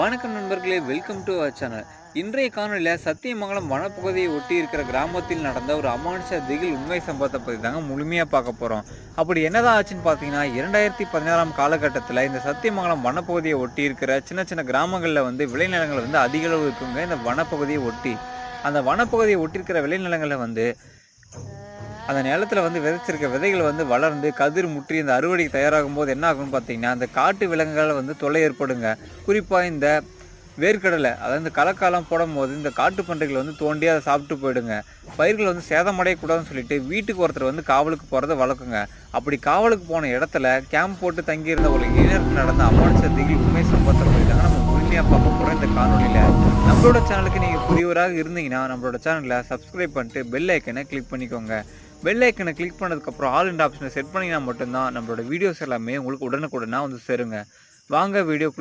வணக்கம் நண்பர்களே, welcome to our channel. இன்றைய காணொலியில் சத்தியமங்கலம் வனப்பகுதியை ஒட்டி இருக்கிற கிராமத்தில் நடந்த ஒரு அமானுஷ திகில் உண்மை சம்பவத்தை பற்றி தாங்க முழுமையாக பார்க்க போகிறோம். அப்படி என்னதான் ஆச்சுன்னு பார்த்தீங்கன்னா, 2016 காலகட்டத்தில் இந்த சத்தியமங்கலம் வனப்பகுதியை ஒட்டி இருக்கிற சின்ன சின்ன கிராமங்களில் விளைநிலங்கள் அதிக அளவு இருக்குங்க. இந்த வனப்பகுதியை ஒட்டி அந்த வனப்பகுதியை ஒட்டியிருக்கிற விளைநிலங்களில் அந்த நிலத்துல விதைச்சிருக்க விதைகள் வளர்ந்து கதிர் முற்றி இந்த அறுவடைக்கு தயாராகும் போது என்ன ஆகும்னு பார்த்தீங்கன்னா, அந்த காட்டு விலங்குகள் தொல்லை ஏற்படுங்க. குறிப்பாக இந்த வேர்க்கடலை, அதாவது இந்த கலக்காலம் போடும்போது இந்த காட்டு பன்றிகள் தோண்டி அதை சாப்பிட்டு போயிடுங்க. பயிர்கள் சேதமடையக்கூடாதுன்னு சொல்லிட்டு வீட்டுக்கு ஒருத்தர் காவலுக்கு போகிறத வழக்குங்க. அப்படி காவலுக்கு போன இடத்துல கேம்ப் போட்டு தங்கியிருந்த ஒரு இளைஞருக்கு நடந்த அமானுஷ திகில் உண்மை சம்பவத்தை பற்றி தாங்க நம்ம முழுமையாக பார்க்க போகிறோம் இந்த காணொலியில். நம்மளோட சேனலுக்கு நீங்கள் புதியவராக இருந்தீங்கன்னா நம்மளோட சேனலை சப்ஸ்கிரைப் பண்ணிட்டு பெல் ஐக்கனை கிளிக் பண்ணிக்கோங்க. பெல் ஐக்கனை கிளிக் பண்ணதுக்கப்புறம் ஆல் என்ற ஆப்ஷனை செட் பண்ணிங்கன்னா மட்டும்தான் நம்மளோட வீடியோஸ் எல்லாமே உங்களுக்கு உடனுக்குடனாக சேருங்க. வாங்க வீடியோ